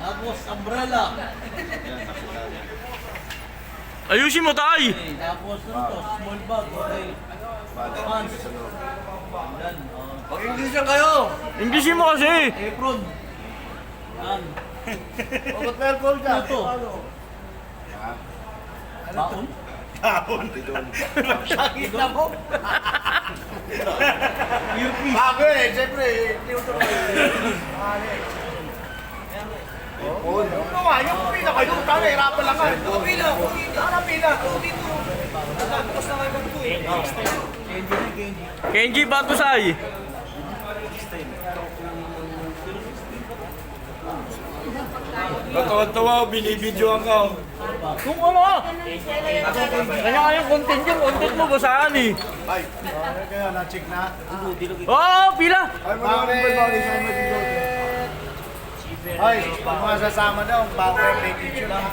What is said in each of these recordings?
Tapos, umbrella. Ayusin mo, tay! Tapos, small bag. Okay. Pants. Yan. Mag-Englishan kayo! Englishin mo kasi! Apron. Yan. Bakit may alcohol ka? Ito. Baon? Sakit na mo! Bago eh, siyempre, tinutuloy. Ano nga, yung pila kayo, kami, hirapan lang nga. Pila, pila. Tapos na kayo magto eh. Kenji Batusay! Tawa-tawa, binibidyoan ka. Kung ano! Kanya-kanyang content yung content mo, basaan eh! Ay, kaya na-check na. Oh, pila! Ay, pag mga sasama daw, bago yung may picture lang.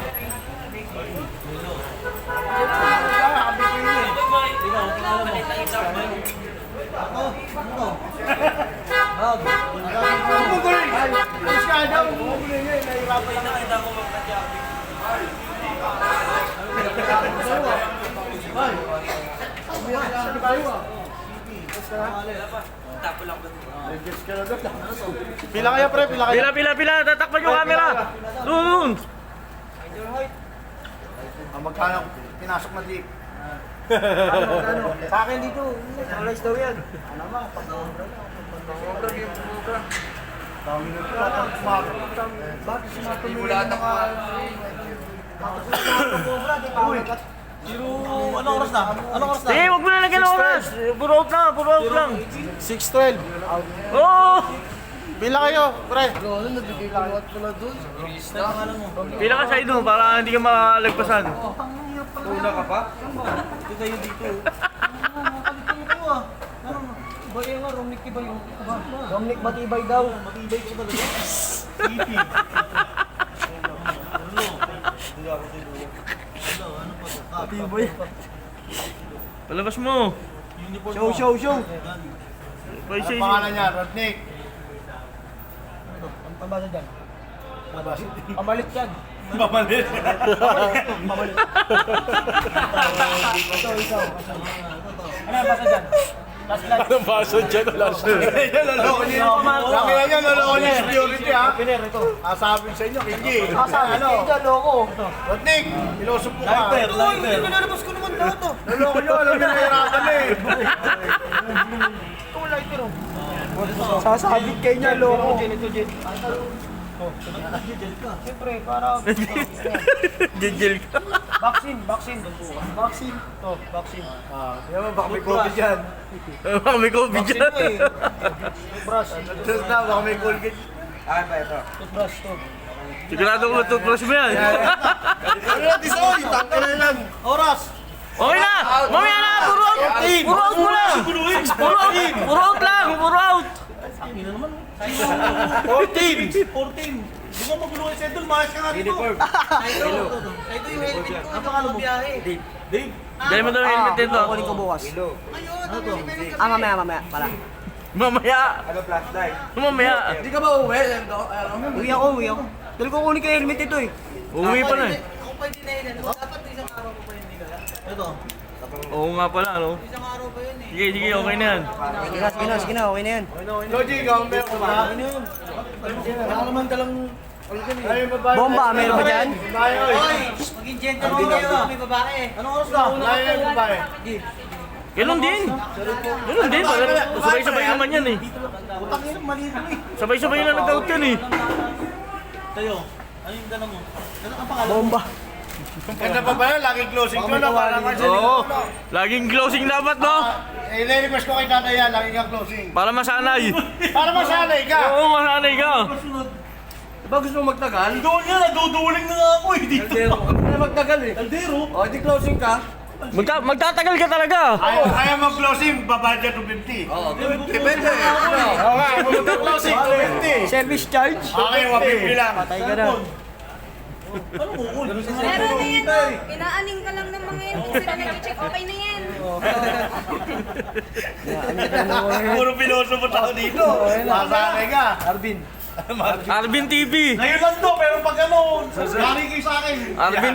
Ako? Ano? Bag. Bumugol! Ay, ayos ka daw. Bumugol niya, nahirapan lang. Pila kayo pre, pila kayo. Pila! Tatakpan yung camera! Doon! Magkano pinasok na jeep? Sa akin dito. Alas daw yan. Ano ba? Pag-order yung program. Dami na ito. Bakit sinatumili ng mga... Anong oras na? Anong oras na? Sige, huwag mo na lagyan ng oras! Puro out lang! 6:12. Oo! Pila kayo, pre. Pila ka sa mo para hindi ka makalagpasan. Tuna ka pa? Ito kayo dito. Bayo nga, Romnick Tibay. Romnick Matibay daw. Matibay ko talaga. Ipi. Matibay. Palabas mo. Show. Ang pangalan niya, Rodnick. Pambasa dyan. Pamalit yan. Pamalit. Ito. Ano ang basa dyan? Last light. Anong baso dyan? Loloko niya. Laki na niya, loloko niya. Security ha. Piner, ito. Sabi sa inyo, Kenji. Sabi Ano? dyan, loko. Rodnick, ilusok mo ka. Lighter. Nilalabas ko naman daw ito. Loloko niyo, alam niyo nahirapan na eh. Ito, lighter. Sasabit kayo niya, loko. Ito, Jen. Siyempre, para... Gigil ka. Vaccine. Ito, vaccine. Yan mo, baka may COVID yan. Baka may COVID Vaccine dyan. ko eh. Brush. Just na, baka may Colgate. Toothbrush to. Sigurado ko toothbrush mo yan. Ano na, Tisoy? Tangka na lang. Oras. Okay na! Mamaya na! Puro out! Puro out mo lang! Puro out lang! Puro out! 14. Di ba magulo kayo sa idol? Mahas ka nga dito. Ito yung helmet ko. Ang pangalan mo? Dave. Dahil mo daw yung helmet dito. Kukunin ko bukas. Ano to? Mamaya pala. Mamaya! Mamaya! Hindi ka ba uwi? Uwi ako. Dahil kukunin ko yung helmet ito eh. Uuwi pa na eh. Ako pa hindi na yun. Dapat isang araw ko pa yun nila. Ito. Oo nga pala, ano? Isang araw pa yun eh. Sige, okay na yan. Sige na. Okay na yan. Joji, ikaw ang meron ba? Wala naman dalang... Ay, babae. Bomba, meron ba dyan? Babae, oy. Hoy! Maging gentleman kayo. May babae. Anong oras na? Babae, babae. Ganun din. Sabay-sabay naman yan eh. Utak yun, mali ko eh. Sabay-sabay na nag-out yan eh. Tayo. Ano yung dala mo? Ano ang pangalan? Bomba. Ganda pa pala, laging closing ko na. Parang kasi Oo. Laging closing dapat, no? i-request ko kay tatay yan, laging kang closing. Para masanay. Para masanay ka. Oo, masanay ka. Ba gusto mo magtagal? Doon nga, naduduling na nga ako eh dito. Ano magtagal eh? Aldero. O, di closing ka. Magtatagal ka talaga. Ayaw mag-closing, babad ka 250. Oo, depende. Oo nga, kung mag-closing, 250. Service charge. Okay, 150 lang. Patay ka na. Ano kukul? Meron na yan, oh. Inaaning ka lang ng mga yan. Hindi sila nag-check. Okay na yan. Puro piloso mo tao dito. Masanay ka. Arvin TV. Ngayon lang to, pero pag ano, nari kayo sa akin. Arvin